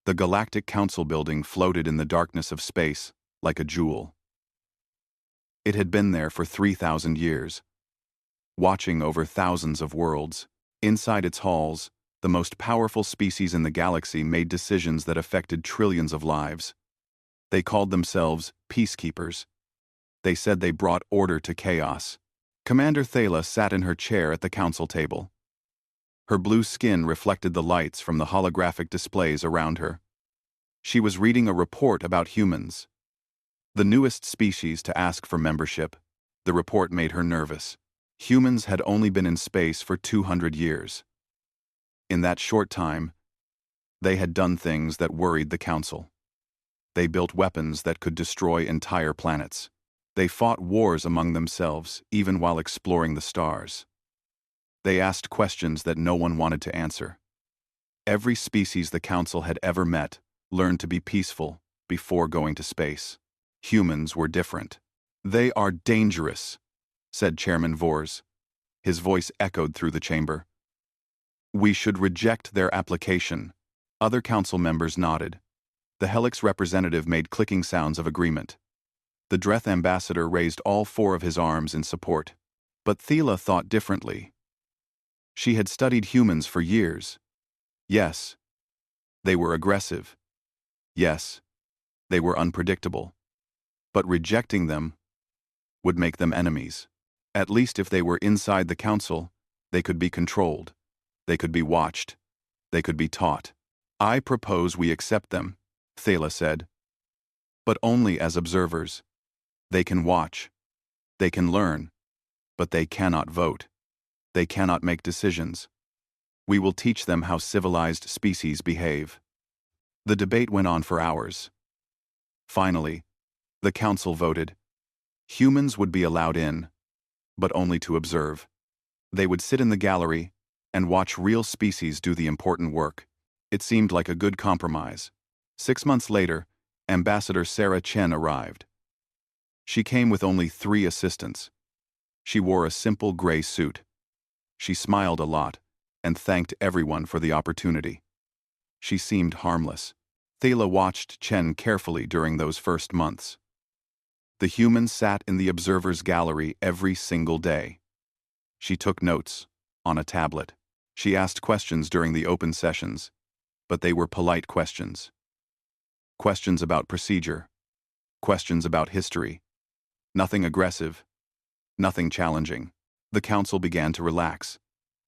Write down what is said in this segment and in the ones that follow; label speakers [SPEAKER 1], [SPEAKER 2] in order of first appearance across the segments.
[SPEAKER 1] The Galactic Council building floated in the darkness of space like a jewel. It had been there for 3,000 years, watching over thousands of worlds. Inside its halls, the most powerful species in the galaxy made decisions that affected trillions of lives. They called themselves peacekeepers. They said they brought order to chaos. Commander Thala sat in her chair at the council table. Her blue skin reflected the lights from the holographic displays around her. She was reading a report about humans, the newest species to ask for membership. The report made her nervous. Humans had only been in space for 200 years. In that short time, they had done things that worried the Council. They built weapons that could destroy entire planets. They fought wars among themselves, even while exploring the stars. They asked questions that no one wanted to answer. Every species the Council had ever met learned to be peaceful before going to space. Humans were different. "They are dangerous," said Chairman Vors. His voice echoed through the chamber. "We should reject their application." Other council members nodded. The Helix representative made clicking sounds of agreement. The Dreth ambassador raised all four of his arms in support. But Thala thought differently. She had studied humans for years. Yes, they were aggressive. Yes, they were unpredictable. But rejecting them would make them enemies. At least if they were inside the council, they could be controlled. They could be watched. They could be taught. "I propose we accept them," Thala said. "But only as observers. They can watch. They can learn. But they cannot vote. They cannot make decisions. We will teach them how civilized species behave." The debate went on for hours. Finally, the council voted. Humans would be allowed in, but only to observe. They would sit in the gallery and watch real species do the important work. It seemed like a good compromise. 6 months later, Ambassador Sarah Chen arrived. She came with only 3 assistants. She wore a simple gray suit. She smiled a lot and thanked everyone for the opportunity. She seemed harmless. Thala watched Chen carefully during those first months. The humans sat in the observer's gallery every single day. She took notes on a tablet. She asked questions during the open sessions, but they were polite questions. Questions about procedure. Questions about history. Nothing aggressive. Nothing challenging. The council began to relax.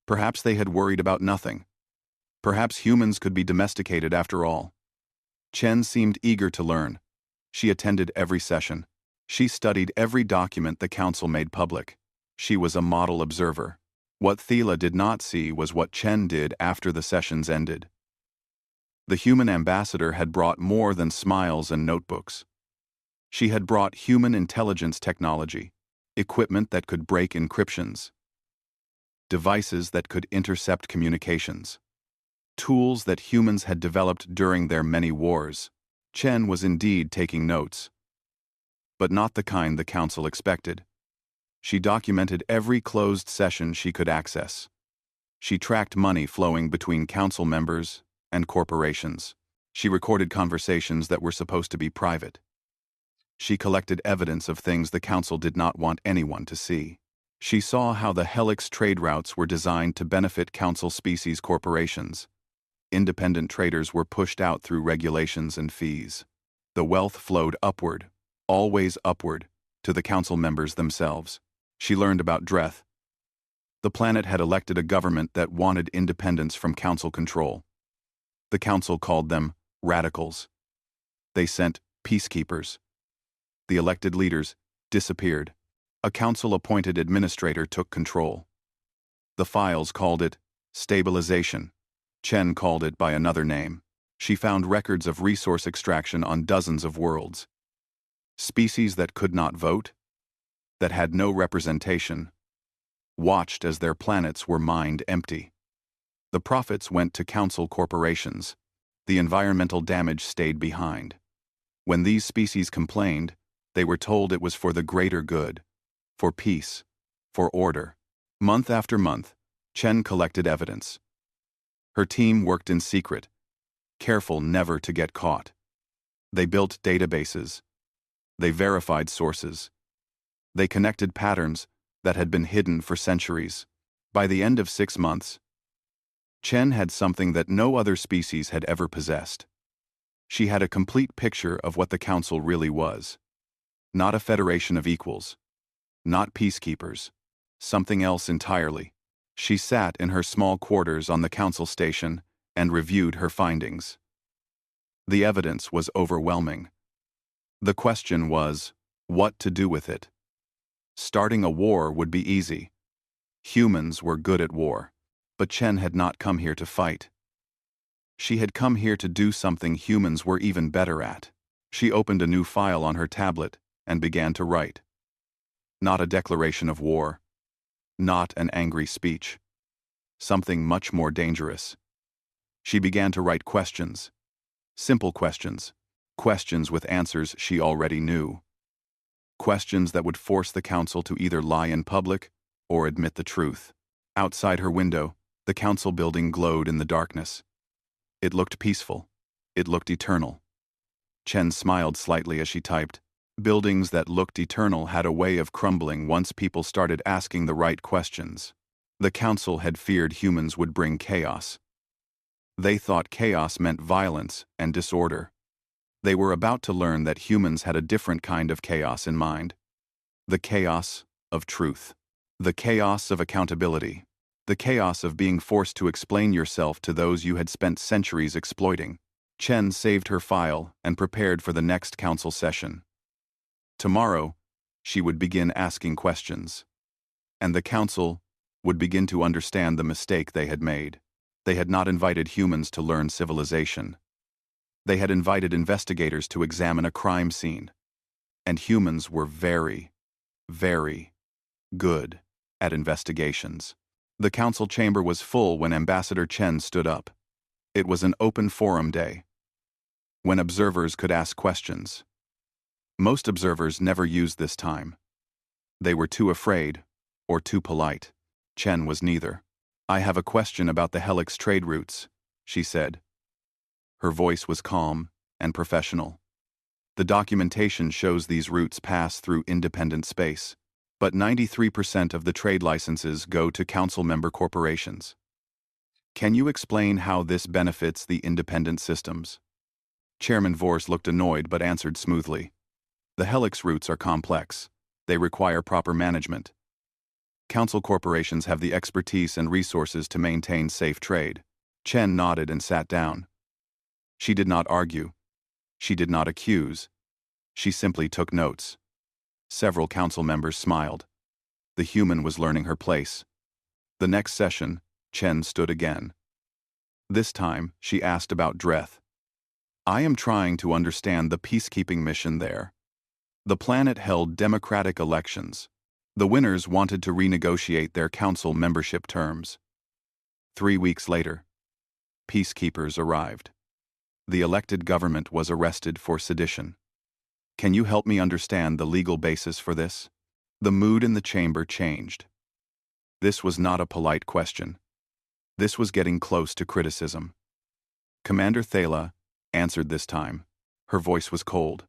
[SPEAKER 1] Perhaps they had worried about nothing. Perhaps humans could be domesticated after all. Chen seemed eager to learn. She attended every session. She studied every document the council made public. She was a model observer. What Thala did not see was what Chen did after the sessions ended. The human ambassador had brought more than smiles and notebooks. She had brought human intelligence technology, equipment that could break encryptions, devices that could intercept communications, tools that humans had developed during their many wars. Chen was indeed taking notes, but not the kind the council expected. She documented every closed session she could access. She tracked money flowing between council members and corporations. She recorded conversations that were supposed to be private. She collected evidence of things the council did not want anyone to see. She saw how the Helix trade routes were designed to benefit council species corporations. Independent traders were pushed out through regulations and fees. The wealth flowed upward, always upward, to the council members themselves. She learned about Dreth. The planet had elected a government that wanted independence from council control. The council called them radicals. They sent peacekeepers. The elected leaders disappeared. A council-appointed administrator took control. The files called it stabilization. Chen called it by another name. She found records of resource extraction on dozens of worlds. Species that could not vote, that had no representation, watched as their planets were mined empty. The profits went to council corporations. The environmental damage stayed behind. When these species complained, they were told it was for the greater good, for peace, for order. Month after month, Chen collected evidence. Her team worked in secret. careful never to get caught. They built databases. They verified sources. They connected patterns that had been hidden for centuries. By the end of 6 months, Chen had something that no other species had ever possessed. She had a complete picture of what the Council really was. Not a federation of equals. Not peacekeepers. Something else entirely. She sat in her small quarters on the Council station and reviewed her findings. The evidence was overwhelming. The question was, what to do with it? Starting a war would be easy. Humans were good at war. But Chen had not come here to fight. She had come here to do something humans were even better at. She opened a new file on her tablet and began to write. Not a declaration of war. Not an angry speech. Something much more dangerous. She began to write questions. Simple questions. Questions with answers she already knew. Questions that would force the Council to either lie in public or admit the truth. Outside her window, the Council building glowed in the darkness. It looked peaceful. It looked eternal. Chen smiled slightly as she typed. Buildings that looked eternal had a way of crumbling once people started asking the right questions. The Council had feared humans would bring chaos. They thought chaos meant violence and disorder. They were about to learn that humans had a different kind of chaos in mind. The chaos of truth. The chaos of accountability. The chaos of being forced to explain yourself to those you had spent centuries exploiting. Chen saved her file and prepared for the next council session. Tomorrow, she would begin asking questions. And the council would begin to understand the mistake they had made. They had not invited humans to learn civilization. They had invited investigators to examine a crime scene. And humans were very, very good at investigations. The council chamber was full when Ambassador Chen stood up. It was an open forum day, when observers could ask questions. Most observers never used this time. They were too afraid, or too polite. Chen was neither. "I have a question about the Helix trade routes," she said. Her voice was calm and professional. "The documentation shows these routes pass through independent space. But 93% of the trade licenses go to council member corporations. Can you explain how this benefits the independent systems?" Chairman Vorse looked annoyed but answered smoothly. "The Helix routes are complex. They require proper management. Council corporations have the expertise and resources to maintain safe trade." Chen nodded and sat down. She did not argue. She did not accuse. She simply took notes. Several council members smiled. The human was learning her place. The next session, Chen stood again. This time, she asked about Dreth. "I am trying to understand the peacekeeping mission there. The planet held democratic elections. The winners wanted to renegotiate their council membership terms. 3 weeks later, peacekeepers arrived. The elected government was arrested for sedition. Can you help me understand the legal basis for this?" The mood in the chamber changed. This was not a polite question. This was getting close to criticism. Commander Thala answered this time. Her voice was cold.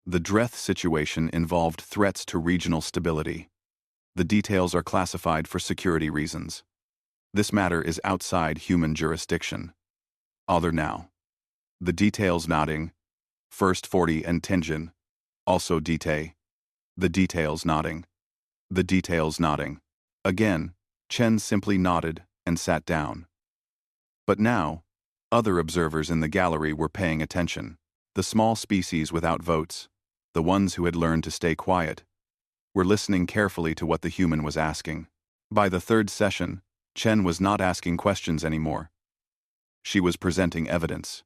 [SPEAKER 1] "The Dreth situation involved threats to regional stability. The details are classified for security reasons. This matter is outside human jurisdiction." Other now. The details nodding. First 40 and Tenjin. Also Dite. The details nodding. The details nodding. Again, Chen simply nodded and sat down. But now, other observers in the gallery were paying attention. The small species without votes, the ones who had learned to stay quiet, were listening carefully to what the human was asking. By the third session, Chen was not asking questions anymore. She was presenting evidence.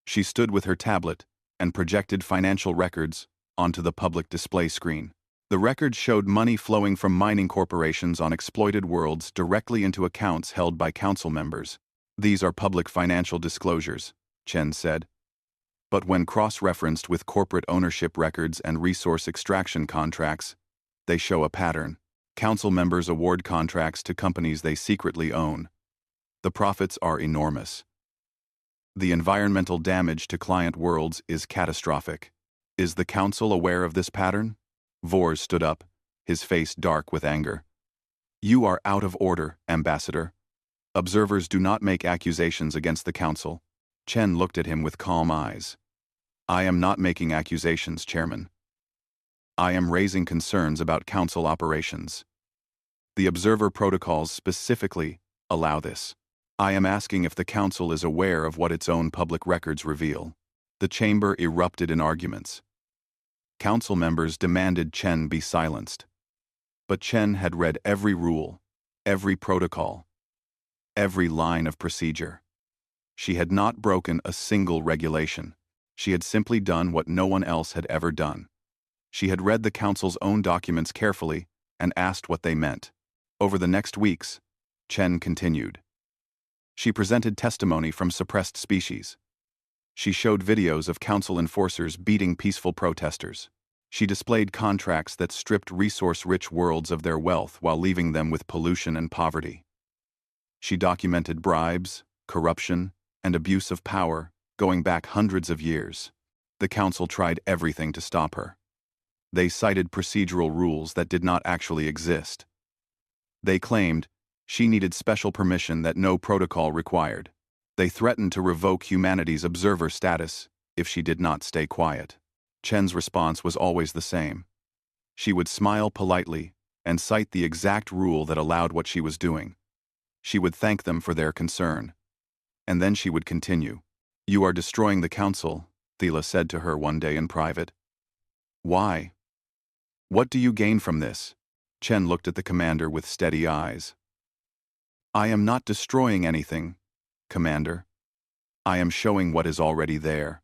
[SPEAKER 1] She stood with her tablet and projected financial records onto the public display screen. The records showed money flowing from mining corporations on exploited worlds directly into accounts held by council members. "These are public financial disclosures," Chen said. "But when cross-referenced with corporate ownership records and resource extraction contracts, they show a pattern. Council members award contracts to companies they secretly own. The profits are enormous. The environmental damage to client worlds is catastrophic. Is the Council aware of this pattern? Vors stood up, his face dark with anger. You are out of order, Ambassador. Observers do not make accusations against the Council. Chen looked at him with calm eyes. I am not making accusations, Chairman. I am raising concerns about Council operations. The observer protocols specifically allow this. I am asking if the Council is aware of what its own public records reveal. The chamber erupted in arguments. Council members demanded Chen be silenced. But Chen had read every rule, every protocol, every line of procedure. She had not broken a single regulation. She had simply done what no one else had ever done. She had read the Council's own documents carefully and asked what they meant. Over the next weeks, Chen continued. She presented testimony from suppressed species. She showed videos of Council enforcers beating peaceful protesters. She displayed contracts that stripped resource-rich worlds of their wealth while leaving them with pollution and poverty. She documented bribes, corruption, and abuse of power going back hundreds of years. The Council tried everything to stop her. They cited procedural rules that did not actually exist. They claimed she needed special permission that no protocol required. They threatened to revoke humanity's observer status if she did not stay quiet. Chen's response was always the same. She would smile politely and cite the exact rule that allowed what she was doing. She would thank them for their concern. And then she would continue. You are destroying the Council, Thela said to her one day in private. Why? What do you gain from this? Chen looked at the commander with steady eyes. I am not destroying anything, Commander. I am showing what is already there.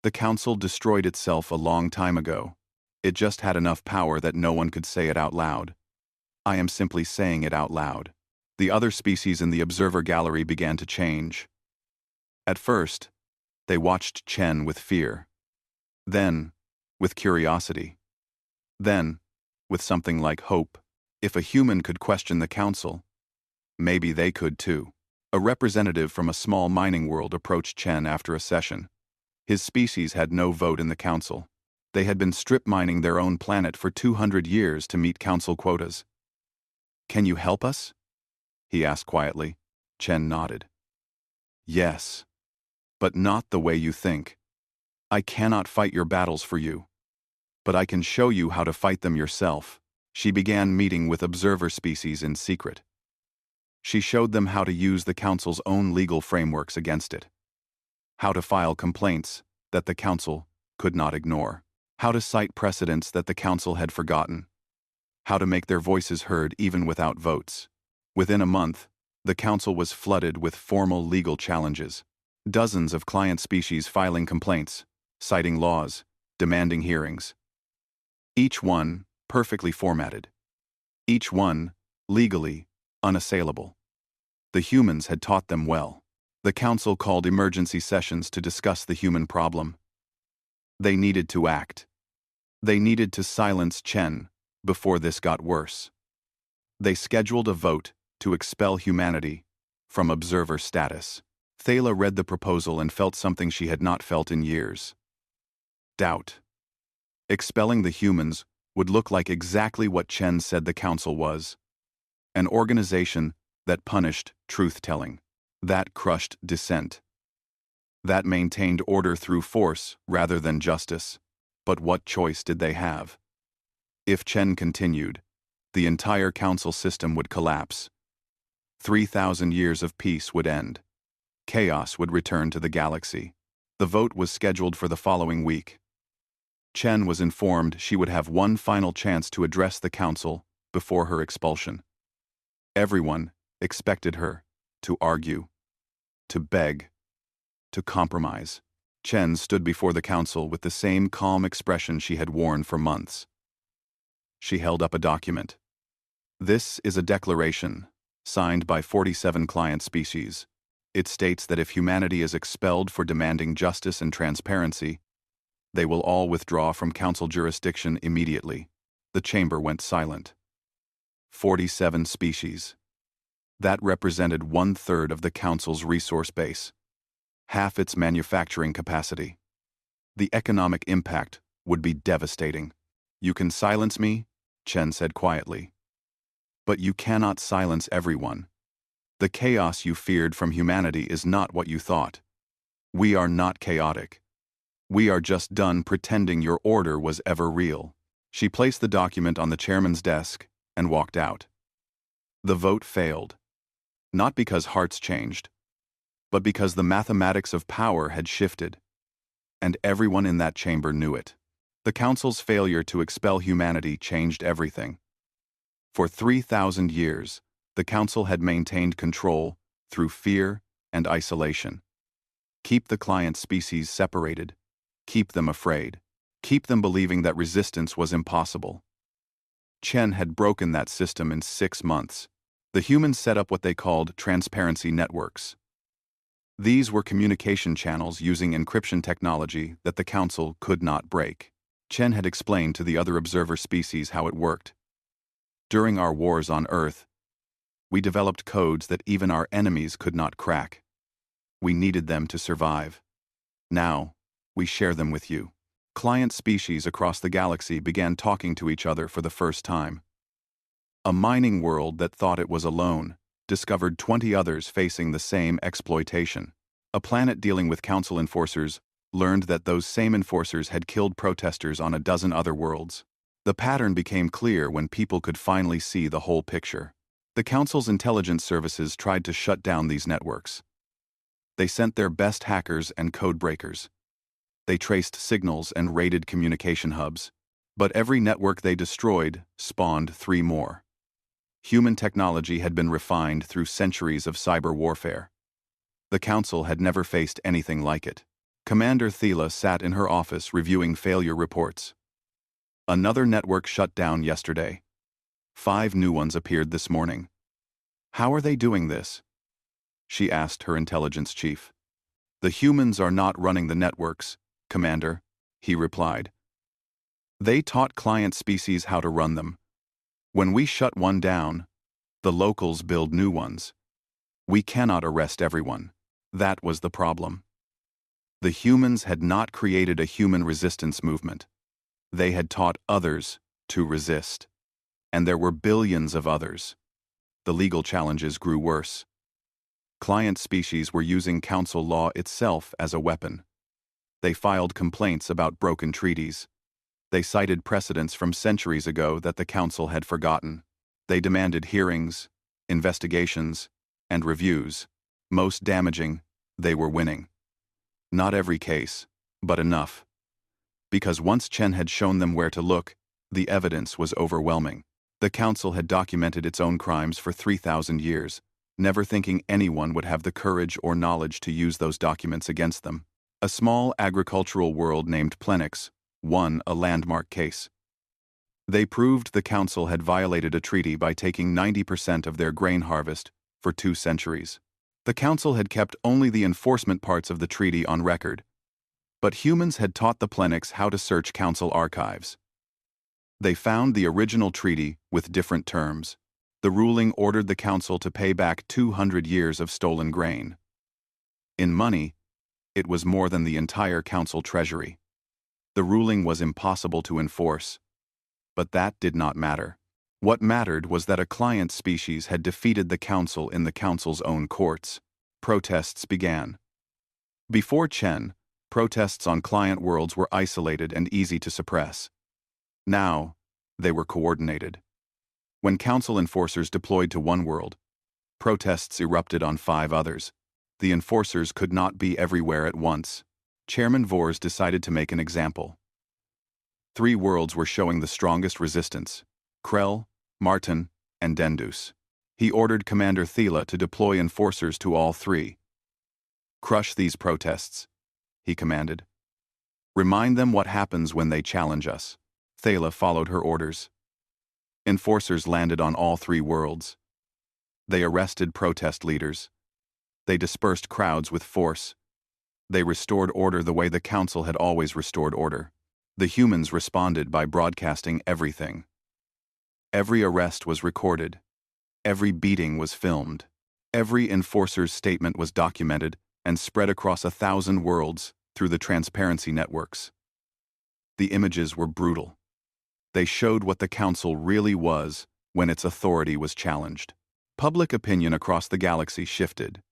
[SPEAKER 1] The Council destroyed itself a long time ago. It just had enough power that no one could say it out loud. I am simply saying it out loud. The other species in the observer gallery began to change. At first, they watched Chen with fear. Then, with curiosity. Then, with something like hope. If a human could question the Council, maybe they could too. A representative from a small mining world approached Chen after a session. His species had no vote in the Council. They had been strip mining their own planet for 200 years to meet Council quotas. Can you help us? He asked quietly. Chen nodded. Yes. But not the way you think. I cannot fight your battles for you. But I can show you how to fight them yourself. She began meeting with observer species in secret. She showed them how to use the Council's own legal frameworks against it. How to file complaints that the Council could not ignore. How to cite precedents that the Council had forgotten. How to make their voices heard even without votes. Within a month, the Council was flooded with formal legal challenges. Dozens of client species filing complaints, citing laws, demanding hearings. Each one perfectly formatted. Each one legally unassailable. The humans had taught them well. The Council called emergency sessions to discuss the human problem. They needed to act. They needed to silence Chen before this got worse. They scheduled a vote to expel humanity from observer status. Thela read the proposal and felt something she had not felt in years. Doubt. Expelling the humans would look like exactly what Chen said the Council was. An organization that punished truth-telling, that crushed dissent, that maintained order through force rather than justice. But what choice did they have? If Chen continued, the entire Council system would collapse. 3,000 years of peace would end. Chaos would return to the galaxy. The vote was scheduled for the following week. Chen was informed she would have one final chance to address the Council before her expulsion. Everyone expected her to argue, to beg, to compromise. Chen stood before the Council with the same calm expression she had worn for months. She held up a document. This is a declaration, signed by 47 client species. It states that if humanity is expelled for demanding justice and transparency, they will all withdraw from Council jurisdiction immediately. The chamber went silent. 47 species. That represented 1/3 of the Council's resource base. half its manufacturing capacity. The economic impact would be devastating. "You can silence me," Chen said quietly. "But you cannot silence everyone. The chaos you feared from humanity is not what you thought. We are not chaotic. We are just done pretending your order was ever real." She placed the document on the chairman's desk and walked out. The vote failed. Not because hearts changed, but because the mathematics of power had shifted. And everyone in that chamber knew it. The Council's failure to expel humanity changed everything. For 3,000 years, the Council had maintained control through fear and isolation. Keep the client species separated. Keep them afraid. Keep them believing that resistance was impossible. Chen had broken that system in 6 months. The humans set up what they called transparency networks. These were communication channels using encryption technology that the Council could not break. Chen had explained to the other observer species how it worked. "During our wars on Earth, we developed codes that even our enemies could not crack. We needed them to survive. Now, we share them with you." Client species across the galaxy began talking to each other for the first time. A mining world that thought it was alone discovered 20 others facing the same exploitation. A planet dealing with Council enforcers learned that those same enforcers had killed protesters on a dozen other worlds. The pattern became clear when people could finally see the whole picture. The Council's intelligence services tried to shut down these networks. They sent their best hackers and code breakers. They traced signals and raided communication hubs. But every network they destroyed spawned 3 more. Human technology had been refined through centuries of cyber warfare. The Council had never faced anything like it. Commander Thela sat in her office reviewing failure reports. Another network shut down yesterday. 5 new ones appeared this morning. "How are they doing this?" she asked her intelligence chief. "The humans are not running the networks, Commander," he replied. "They taught client species how to run them. When we shut one down, the locals build new ones. We cannot arrest everyone. That was the problem. The humans had not created a human resistance movement. They had taught others to resist. And there were billions of others. The legal challenges grew worse. Client species were using Council law itself as a weapon. They filed complaints about broken treaties. They cited precedents from centuries ago that the Council had forgotten. They demanded hearings, investigations, and reviews. Most damaging, they were winning. Not every case, but enough. Because once Chen had shown them where to look, the evidence was overwhelming. The Council had documented its own crimes for 3,000 years, never thinking anyone would have the courage or knowledge to use those documents against them. A small agricultural world named Plenix won a landmark case. They proved the Council had violated a treaty by taking 90% of their grain harvest for 2 centuries. The Council had kept only the enforcement parts of the treaty on record, but humans had taught the Plenix how to search Council archives. They found the original treaty with different terms. The ruling ordered the Council to pay back 200 years of stolen grain. In money, it was more than the entire Council treasury. The ruling was impossible to enforce, but that did not matter. What mattered was that a client species had defeated the Council in the Council's own courts. Protests began. Before Chen, protests on client worlds were isolated and easy to suppress. Now, they were coordinated. When Council enforcers deployed to one world, protests erupted on 5 others. The enforcers could not be everywhere at once. Chairman Vors decided to make an example. 3 worlds were showing the strongest resistance: Krell, Martin, and Dendus. He ordered Commander Thela to deploy enforcers to all 3. "Crush these protests," he commanded. "Remind them what happens when they challenge us." Thela followed her orders. Enforcers landed on all 3 worlds. They arrested protest leaders. They dispersed crowds with force. They restored order the way the Council had always restored order. The humans responded by broadcasting everything. Every arrest was recorded. Every beating was filmed. Every enforcer's statement was documented and spread across 1,000 worlds through the transparency networks. The images were brutal. They showed what the Council really was when its authority was challenged. Public opinion across the galaxy shifted.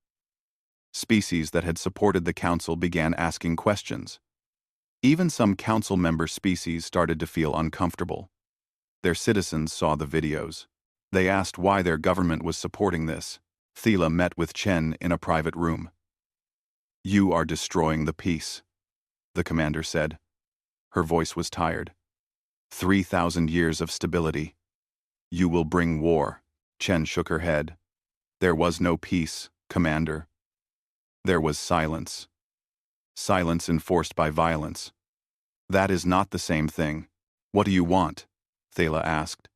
[SPEAKER 1] Species that had supported the Council began asking questions. Even some Council member species started to feel uncomfortable. Their citizens saw the videos. They asked why their government was supporting this. Thela met with Chen in a private room. "You are destroying the peace," the commander said. Her voice was tired. 3,000 years of stability. You will bring war. Chen shook her head. There was no peace, Commander. There was silence. Silence enforced by violence. That is not the same thing. What do you want? Thela asked.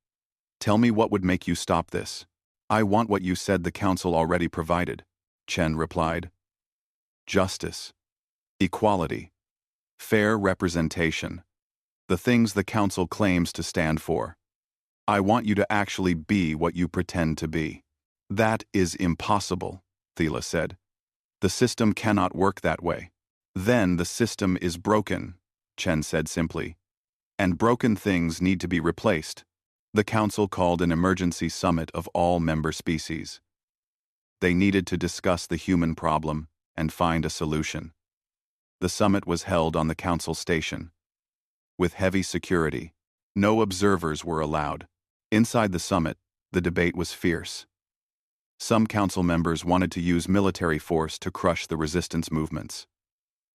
[SPEAKER 1] Tell me what would make you stop this. I want what you said the Council already provided, Chen replied. Justice. Equality. Fair representation. The things the Council claims to stand for. I want you to actually be what you pretend to be. That is impossible, Thela said. The system cannot work that way. Then the system is broken, Chen said simply. And broken things need to be replaced. The Council called an emergency summit of all member species. They needed to discuss the human problem and find a solution. The summit was held on the Council station. With heavy security, no observers were allowed. Inside the summit, the debate was fierce. Some Council members wanted to use military force to crush the resistance movements.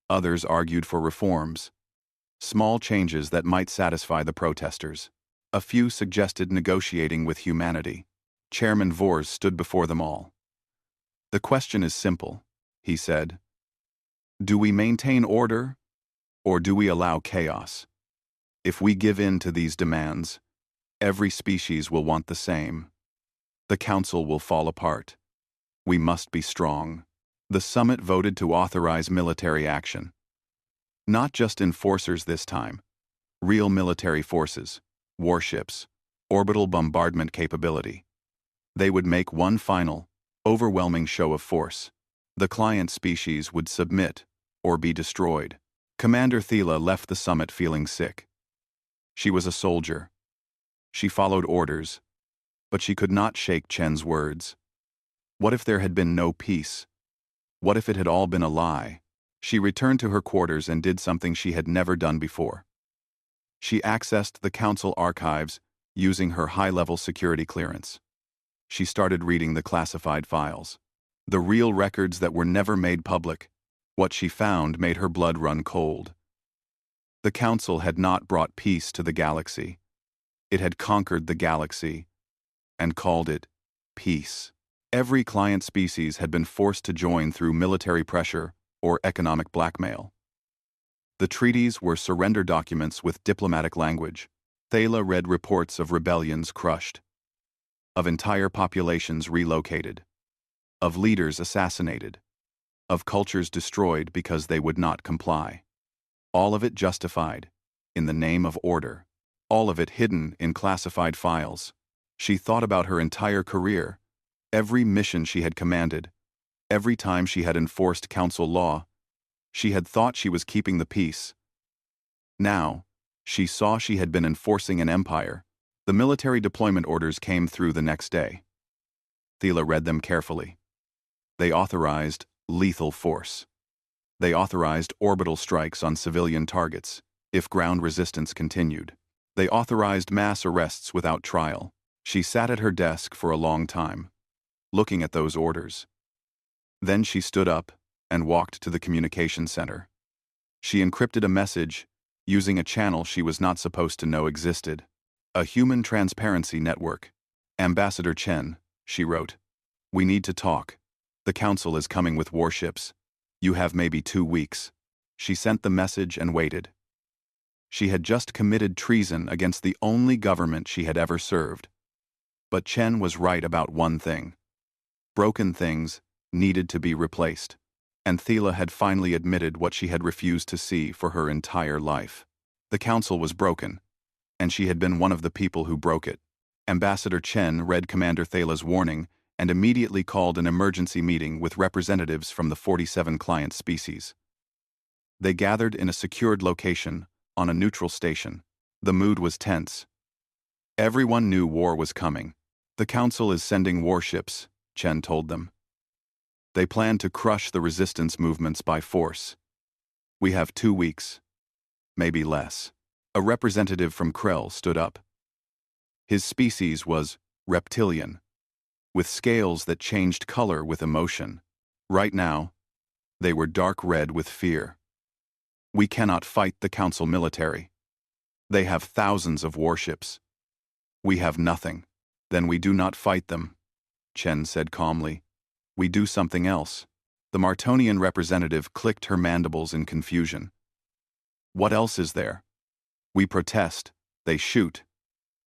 [SPEAKER 1] Others argued for reforms, small changes that might satisfy the protesters. A few suggested negotiating with humanity. Chairman Vors stood before them all. The question is simple, he said. Do we maintain order, or do we allow chaos? If we give in to these demands, every species will want the same. The Council will fall apart. We must be strong. The summit voted to authorize military action. Not just enforcers this time. Real military forces, warships, orbital bombardment capability. They would make one final, overwhelming show of force. The client species would submit or be destroyed. Commander Thela left the summit feeling sick. She was a soldier. She followed orders, but she could not shake Chen's words. What if there had been no peace? What if it had all been a lie? She returned to her quarters and did something she had never done before. She accessed the Council archives using her high-level security clearance. She started reading the classified files. The real records that were never made public. What she found made her blood run cold. The Council had not brought peace to the galaxy. It had conquered the galaxy and called it peace. Every client species had been forced to join through military pressure or economic blackmail. The treaties were surrender documents with diplomatic language. Thela read reports of rebellions crushed, of entire populations relocated, of leaders assassinated, of cultures destroyed because they would not comply. All of it justified, in the name of order. All of it hidden in classified files. She thought about her entire career, every mission she had commanded, every time she had enforced Council law. She had thought she was keeping the peace. Now, she saw she had been enforcing an empire. The military deployment orders came through the next day. Thela read them carefully. They authorized lethal force. They authorized orbital strikes on civilian targets, if ground resistance continued. They authorized mass arrests without trial. She sat at her desk for a long time, looking at those orders. Then she stood up and walked to the communication center. She encrypted a message using a channel she was not supposed to know existed. A human transparency network. Ambassador Chen, she wrote. We need to talk. The Council is coming with warships. You have maybe 2 weeks. She sent the message and waited. She had just committed treason against the only government she had ever served. But Chen was right about one thing. Broken things needed to be replaced. And Thela had finally admitted what she had refused to see for her entire life. The Council was broken, and she had been one of the people who broke it. Ambassador Chen read Commander Thela's warning and immediately called an emergency meeting with representatives from the 47 client species. They gathered in a secured location on a neutral station. The mood was tense. Everyone knew war was coming. The Council is sending warships, Chen told them. They plan to crush the resistance movements by force. We have 2 weeks. Maybe less. A representative from Krell stood up. His species was reptilian, with scales that changed color with emotion. Right now, they were dark red with fear. We cannot fight the Council military. They have thousands of warships. We have nothing. Then we do not fight them, Chen said calmly. We do something else. The Martonian representative clicked her mandibles in confusion. What else is there? We protest. They shoot.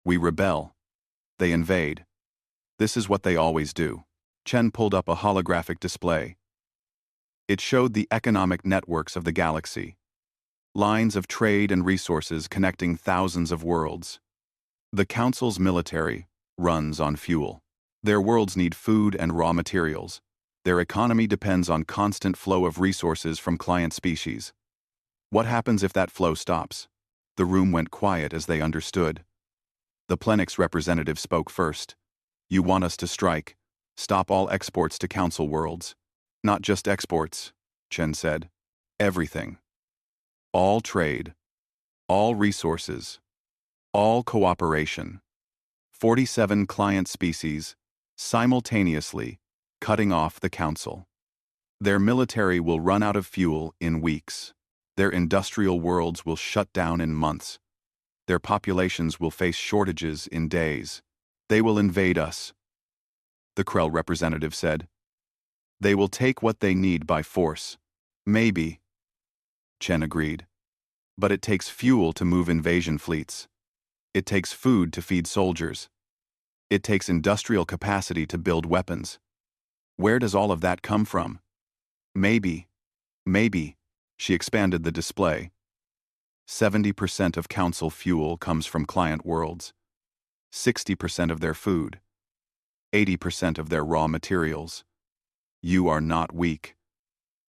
[SPEAKER 1] We rebel. They invade. This is what they always do. Chen pulled up a holographic display. It showed the economic networks of the galaxy. Lines of trade and resources connecting thousands of worlds. The Council's military runs on fuel. Their worlds need food and raw materials. Their economy depends on constant flow of resources from client species. What happens if that flow stops? The room went quiet as they understood. The Plenix representative spoke first. You want us to strike, stop all exports to Council worlds. Not just exports, Chen said. Everything. All trade. All resources. All cooperation. 47 client species, simultaneously, cutting off the Council. Their military will run out of fuel in weeks. Their industrial worlds will shut down in months. Their populations will face shortages in days. They will invade us, the Krell representative said. They will take what they need by force. Maybe, Chen agreed. But it takes fuel to move invasion fleets. It takes food to feed soldiers. It takes industrial capacity to build weapons. Where does all of that come from? Maybe, she expanded the display. 70% of Council fuel comes from client worlds. 60% of their food. 80% of their raw materials. You are not weak.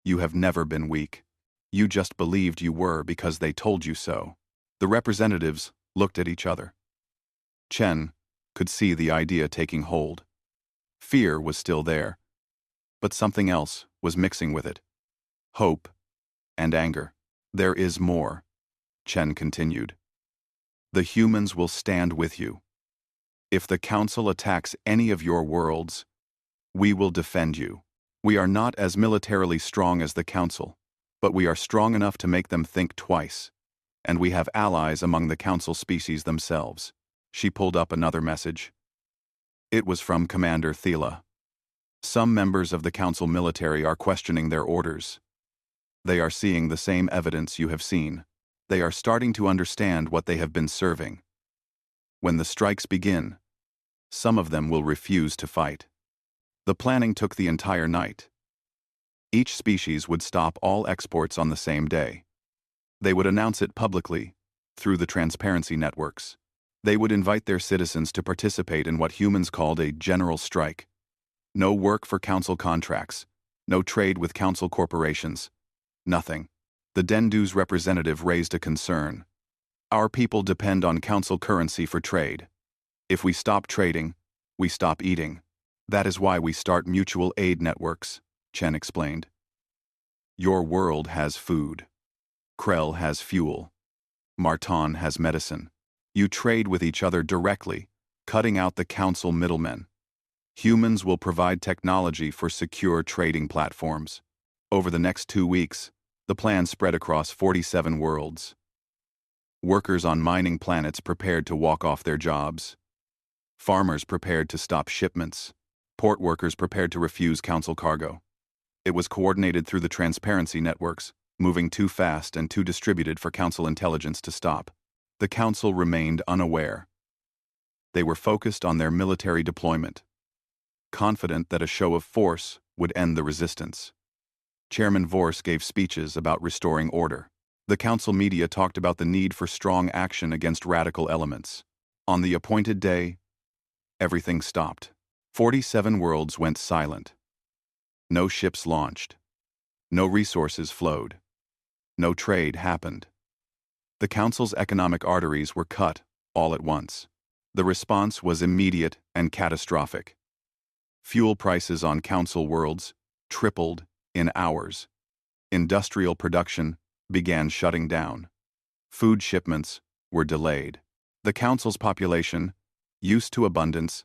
[SPEAKER 1] You have never been weak. You just believed you were because they told you so. The representatives looked at each other. Chen could see the idea taking hold. Fear was still there, but something else was mixing with it. Hope and anger. There is more, Chen continued. The humans will stand with you. If the Council attacks any of your worlds, we will defend you. We are not as militarily strong as the Council, but we are strong enough to make them think twice, and we have allies among the Council species themselves. She pulled up another message. It was from Commander Thela. Some members of the Council military are questioning their orders. They are seeing the same evidence you have seen. They are starting to understand what they have been serving. When the strikes begin, some of them will refuse to fight. The planning took the entire night. Each species would stop all exports on the same day. They would announce it publicly, through the transparency networks. They would invite their citizens to participate in what humans called a general strike. No work for Council contracts, no trade with Council corporations, nothing. The Dendu's representative raised a concern. Our people depend on Council currency for trade. If we stop trading, we stop eating. That is why we start mutual aid networks, Chen explained. Your world has food. Krell has fuel. Marton has medicine. You trade with each other directly, cutting out the Council middlemen. Humans will provide technology for secure trading platforms. Over the next 2 weeks, the plan spread across 47 worlds. Workers on mining planets prepared to walk off their jobs. Farmers prepared to stop shipments. Port workers prepared to refuse Council cargo. It was coordinated through the transparency networks, moving too fast and too distributed for Council intelligence to stop. The Council remained unaware. They were focused on their military deployment, confident that a show of force would end the resistance. Chairman Vorse gave speeches about restoring order. The Council media talked about the need for strong action against radical elements. On the appointed day, everything stopped. 47 worlds went silent. No ships launched. No resources flowed. No trade happened. The Council's economic arteries were cut all at once. The response was immediate and catastrophic. Fuel prices on Council worlds tripled in hours. Industrial production began shutting down. Food shipments were delayed. The Council's population, used to abundance,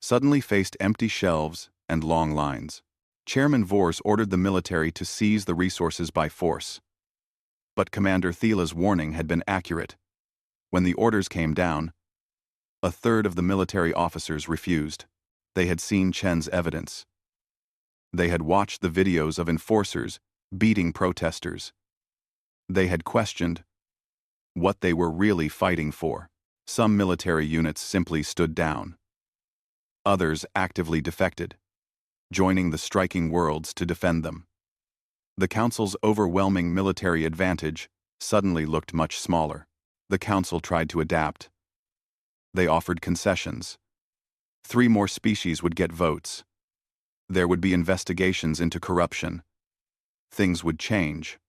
[SPEAKER 1] suddenly faced empty shelves and long lines. Chairman Vors ordered the military to seize the resources by force. But Commander Thiela's warning had been accurate. When the orders came down, a third of the military officers refused. They had seen Chen's evidence. They had watched the videos of enforcers beating protesters. They had questioned what they were really fighting for. Some military units simply stood down. Others actively defected, joining the striking worlds to defend them. The Council's overwhelming military advantage suddenly looked much smaller. The Council tried to adapt. They offered concessions. 3 more species would get votes. There would be investigations into corruption. Things would change.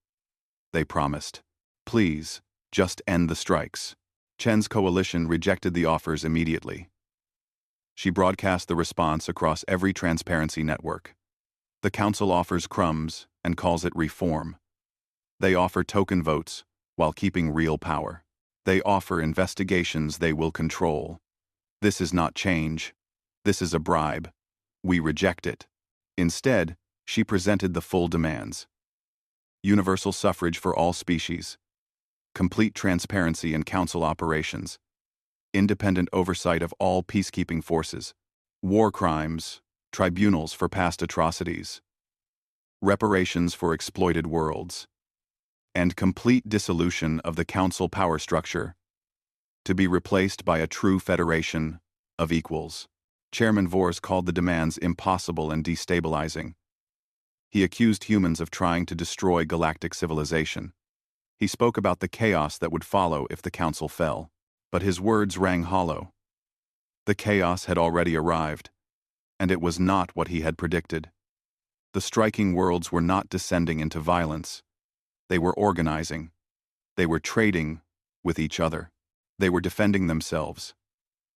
[SPEAKER 1] They promised. Please, just end the strikes. Chen's coalition rejected the offers immediately. She broadcast the response across every transparency network. The Council offers crumbs and calls it reform. They offer token votes while keeping real power. They offer investigations they will control. This is not change. This is a bribe. We reject it. Instead, she presented the full demands. Universal suffrage for all species. Complete transparency in Council operations. Independent oversight of all peacekeeping forces. War crimes. Tribunals for past atrocities. Reparations for exploited worlds. And complete dissolution of the Council power structure, to be replaced by a true federation of equals. Chairman Vors called the demands impossible and destabilizing. He accused humans of trying to destroy galactic civilization. He spoke about the chaos that would follow if the Council fell. But his words rang hollow. The chaos had already arrived, and it was not what he had predicted. The striking worlds were not descending into violence. They were organizing. They were trading with each other. They were defending themselves.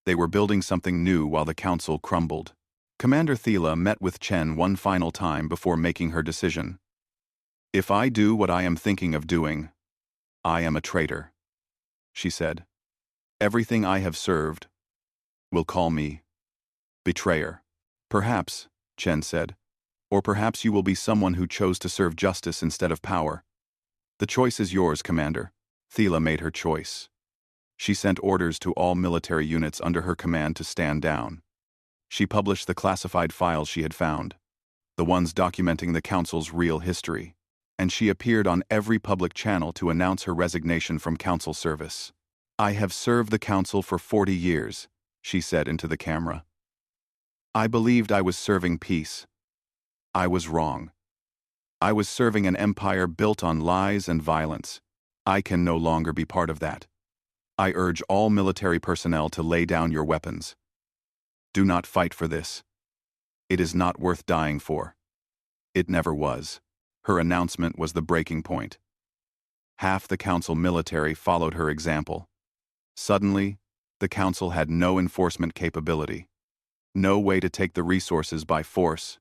[SPEAKER 1] They were building something new while the Council crumbled. Commander Thiela met with Chen one final time before making her decision. If I do what I am thinking of doing, I am a traitor, she said. Everything I have served will call me betrayer. Perhaps, Chen said, or perhaps you will be someone who chose to serve justice instead of power. The choice is yours, Commander. Thiela made her choice. She sent orders to all military units under her command to stand down. She published the classified files she had found, the ones documenting the Council's real history, and she appeared on every public channel to announce her resignation from Council service. I have served the Council for 40 years, she said into the camera. I believed I was serving peace. I was wrong. I was serving an empire built on lies and violence. I can no longer be part of that. I urge all military personnel to lay down your weapons. Do not fight for this. It is not worth dying for. It never was. Her announcement was the breaking point. Half the Council military followed her example. Suddenly, the Council had no enforcement capability. No way to take the resources by force.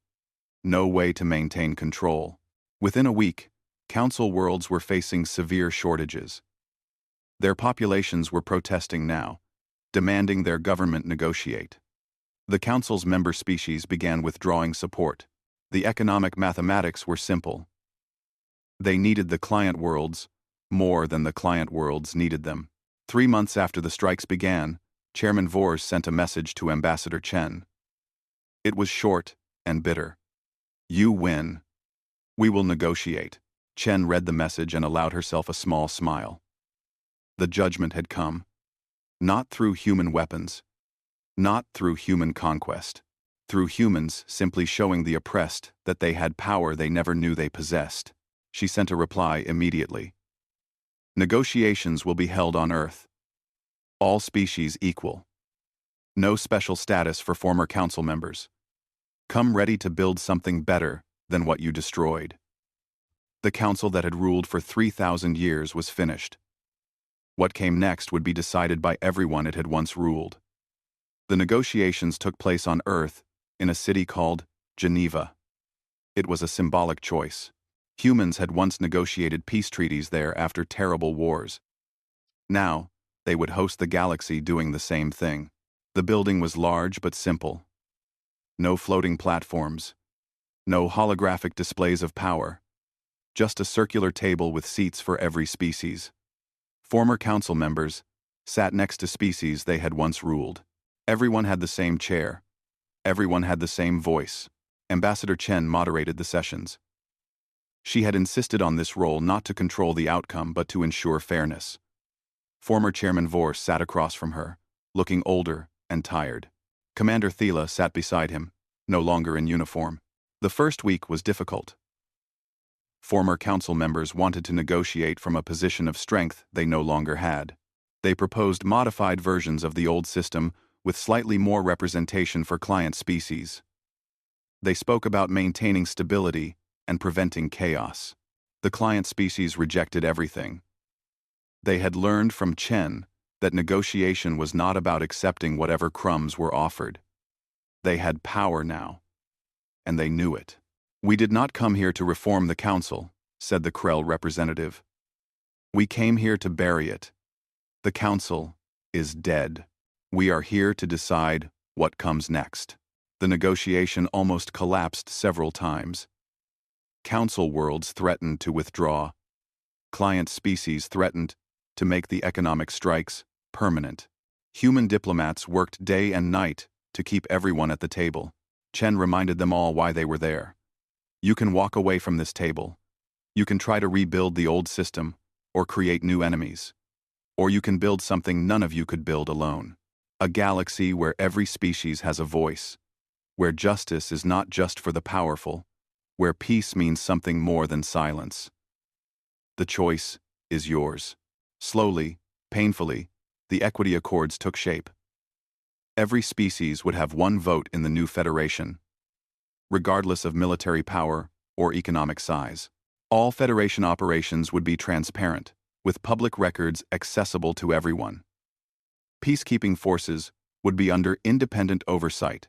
[SPEAKER 1] No way to maintain control. Within a week, Council worlds were facing severe shortages. Their populations were protesting now, demanding their government negotiate. The Council's member species began withdrawing support. The economic mathematics were simple. They needed the client worlds more than the client worlds needed them. 3 months after the strikes began, Chairman Vors sent a message to Ambassador Chen. It was short and bitter. You win. We will negotiate. Chen read the message and allowed herself a small smile. The judgment had come. Not through human weapons. Not through human conquest. Through humans simply showing the oppressed that they had power they never knew they possessed. She sent a reply immediately. Negotiations will be held on Earth. All species equal. No special status for former council members. Come ready to build something better than what you destroyed. The council that had ruled for 3,000 years was finished. What came next would be decided by everyone it had once ruled. The negotiations took place on Earth, in a city called Geneva. It was a symbolic choice. Humans had once negotiated peace treaties there after terrible wars. Now, they would host the galaxy doing the same thing. The building was large but simple. No floating platforms. No holographic displays of power. Just a circular table with seats for every species. Former council members sat next to species they had once ruled. Everyone had the same chair. Everyone had the same voice. Ambassador Chen moderated the sessions. She had insisted on this role not to control the outcome but to ensure fairness. Former Chairman Vor sat across from her, looking older and tired. Commander Thela sat beside him, no longer in uniform. The first week was difficult. Former council members wanted to negotiate from a position of strength they no longer had. They proposed modified versions of the old system with slightly more representation for client species. They spoke about maintaining stability and preventing chaos. The client species rejected everything. They had learned from Chen that negotiation was not about accepting whatever crumbs were offered. They had power now, and they knew it. "We did not come here to reform the council," said the Krell representative. "We came here to bury it. The council is dead. We are here to decide what comes next." The negotiation almost collapsed several times. Council worlds threatened to withdraw. Client species threatened to make the economic strikes permanent. Human diplomats worked day and night to keep everyone at the table. Chen reminded them all why they were there. "You can walk away from this table. You can try to rebuild the old system or create new enemies. Or you can build something none of you could build alone. A galaxy where every species has a voice. Where justice is not just for the powerful. Where peace means something more than silence. The choice is yours." Slowly, painfully, the equity accords took shape. Every species would have one vote in the new federation, regardless of military power or economic size. All Federation operations would be transparent, with public records accessible to everyone. Peacekeeping forces would be under independent oversight,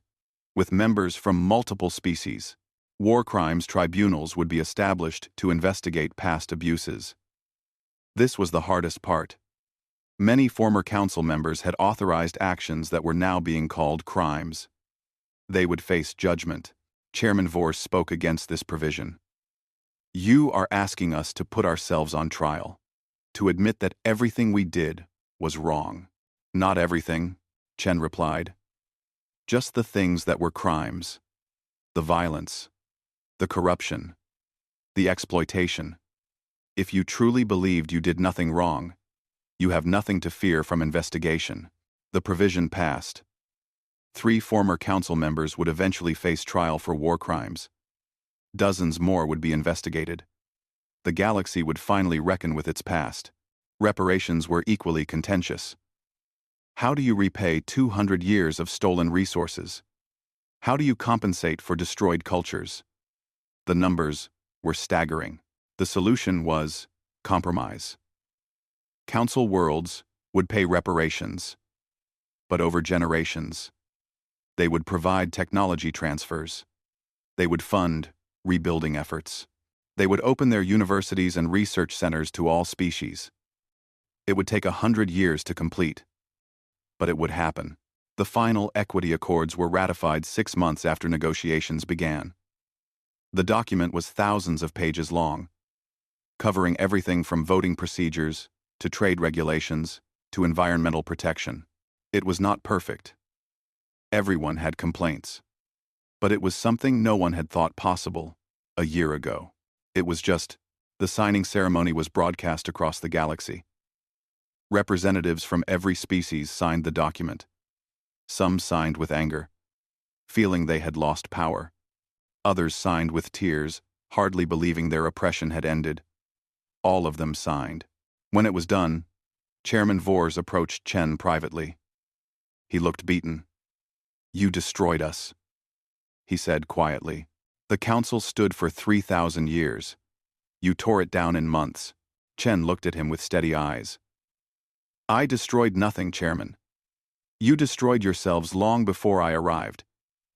[SPEAKER 1] with members from multiple species. War crimes tribunals would be established to investigate past abuses. This was the hardest part. Many former council members had authorized actions that were now being called crimes. They would face judgment. Chairman Vor spoke against this provision. "You are asking us to put ourselves on trial, to admit that everything we did was wrong." "Not everything," Chen replied. "Just the things that were crimes. The violence, the corruption, the exploitation. If you truly believed you did nothing wrong, you have nothing to fear from investigation." The provision passed. 3 former council members would eventually face trial for war crimes. Dozens more would be investigated. The galaxy would finally reckon with its past. Reparations were equally contentious. How do you repay 200 years of stolen resources? How do you compensate for destroyed cultures? The numbers were staggering. The solution was compromise. Council worlds would pay reparations, but over generations. They would provide technology transfers. They would fund rebuilding efforts. They would open their universities and research centers to all species. It would take 100 years to complete, but it would happen. The final equity accords were ratified 6 months after negotiations began. The document was thousands of pages long, covering everything from voting procedures to trade regulations to environmental protection. It was not perfect. Everyone had complaints. But it was something no one had thought possible a year ago. It was just, the signing ceremony was broadcast across the galaxy. Representatives from every species signed the document. Some signed with anger, feeling they had lost power. Others signed with tears, hardly believing their oppression had ended. All of them signed. When it was done, Chairman Vors approached Chen privately. He looked beaten, You destroyed us, he said quietly. The council stood for 3,000 years. You tore it down in months. Chen looked at him with steady eyes. I destroyed nothing, Chairman. You destroyed yourselves long before I arrived.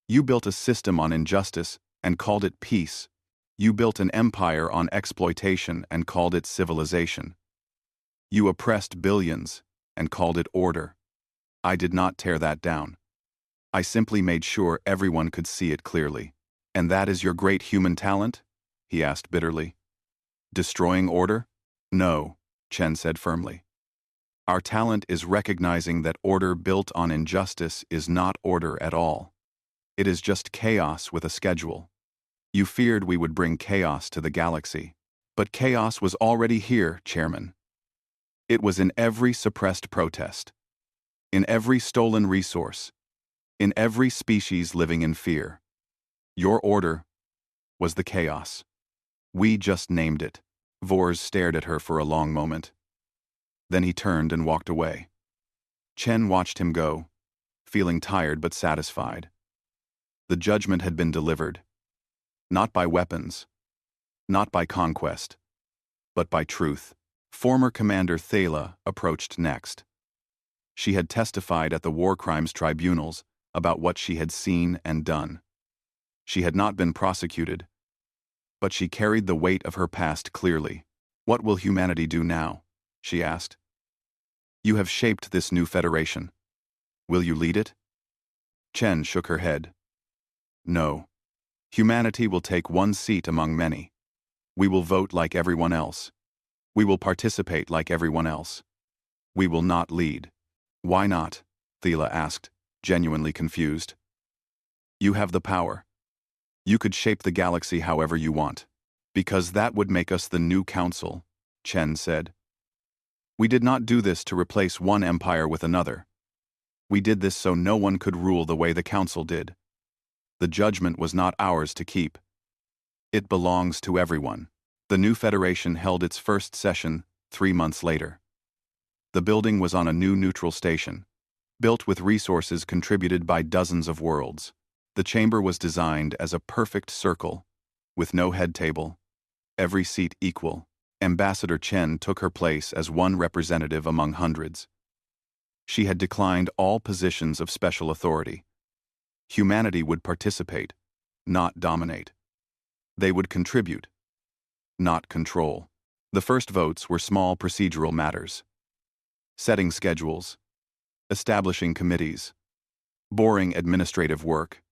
[SPEAKER 1] You built a system on injustice and called it peace. You built an empire on exploitation and called it civilization. You oppressed billions and called it order. I did not tear that down. I simply made sure everyone could see it clearly. And that is your great human talent? He asked bitterly. Destroying order? No, Chen said firmly. Our talent is recognizing that order built on injustice is not order at all. It is just chaos with a schedule. You feared we would bring chaos to the galaxy. But chaos was already here, Chairman. It was in every suppressed protest, in every stolen resource, in every species living in fear. Your order was the chaos. We just named it. Vors stared at her for a long moment. Then he turned and walked away. Chen watched him go, feeling tired but satisfied. The judgment had been delivered. Not by weapons, not by conquest, but by truth. Former Commander Thala approached next. She had testified at the war crimes tribunals about what she had seen and done. She had not been prosecuted, but she carried the weight of her past clearly. What will humanity do now? She asked. You have shaped this new federation. Will you lead it? Chen shook her head. No. Humanity will take one seat among many. We will vote like everyone else. We will participate like everyone else. We will not lead. Why not? Thala asked, genuinely confused. You have the power. You could shape the galaxy however you want. Because that would make us the new council, Chen said. We did not do this to replace one empire with another. We did this so no one could rule the way the council did. The judgment was not ours to keep. It belongs to everyone. The new federation held its first session 3 months later. The building was on a new neutral station, built with resources contributed by dozens of worlds. The chamber was designed as a perfect circle, with no head table, every seat equal. Ambassador Chen took her place as one representative among hundreds. She had declined all positions of special authority. Humanity would participate, not dominate. They would contribute, not control. The first votes were small procedural matters. Setting schedules, establishing committees, boring administrative work.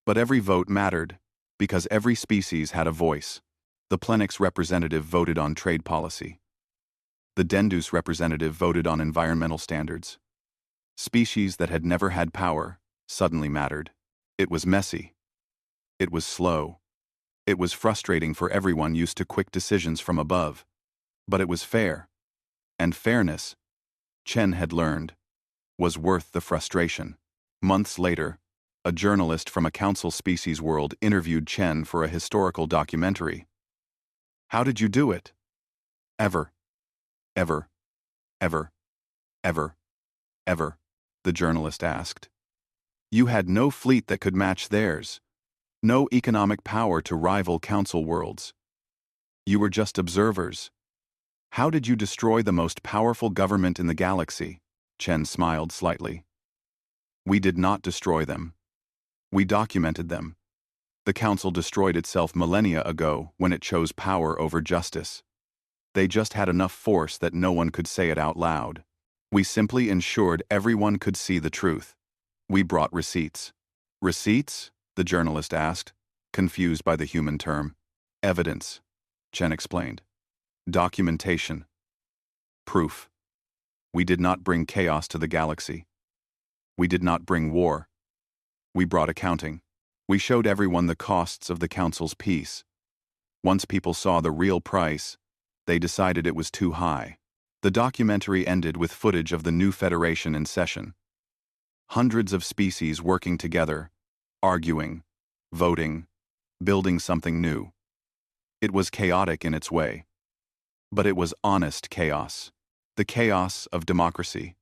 [SPEAKER 1] But every vote mattered, because every species had a voice. The Plenix representative voted on trade policy. The Dendus representative voted on environmental standards. Species that had never had power suddenly mattered. It was messy. It was slow. It was frustrating for everyone used to quick decisions from above. But it was fair. And fairness, Chen had learned, was worth the frustration. Months later, a journalist from a council species world interviewed Chen for a historical documentary. How did you do it? Ever, ever, ever, ever, ever, the journalist asked. You had no fleet that could match theirs, no economic power to rival council worlds. You were just observers. How did you destroy the most powerful government in the galaxy? Chen smiled slightly. We did not destroy them. We documented them. The council destroyed itself millennia ago when it chose power over justice. They just had enough force that no one could say it out loud. We simply ensured everyone could see the truth. We brought receipts. Receipts? The journalist asked, confused by the human term. Evidence, Chen explained. Documentation. Proof. We did not bring chaos to the galaxy. We did not bring war. We brought accounting. We showed everyone the costs of the council's peace. Once people saw the real price, they decided it was too high. The documentary ended with footage of the new federation in session. Hundreds of species working together, arguing, voting, building something new. It was chaotic in its way. But it was honest chaos. The chaos of democracy.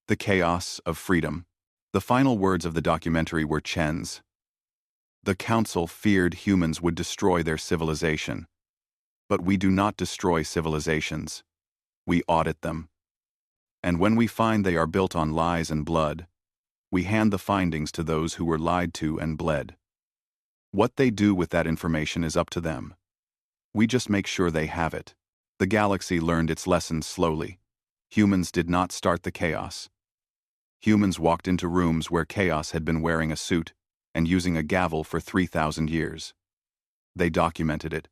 [SPEAKER 1] The chaos of freedom. The final words of the documentary were Chen's. The Council feared humans would destroy their civilization. But we do not destroy civilizations. We audit them. And when we find they are built on lies and blood, we hand the findings to those who were lied to and bled. What they do with that information is up to them. We just make sure they have it. The galaxy learned its lessons slowly. Humans did not start the chaos. Humans walked into rooms where chaos had been wearing a suit and using a gavel for 3,000 years. They documented it.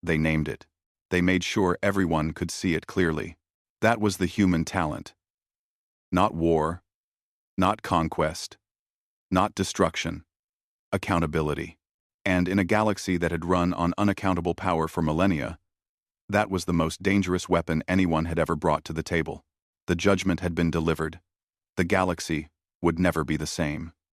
[SPEAKER 1] They named it. They made sure everyone could see it clearly. That was the human talent. Not war, not conquest, not destruction. Accountability. And in a galaxy that had run on unaccountable power for millennia, that was the most dangerous weapon anyone had ever brought to the table. The judgment had been delivered. The galaxy would never be the same.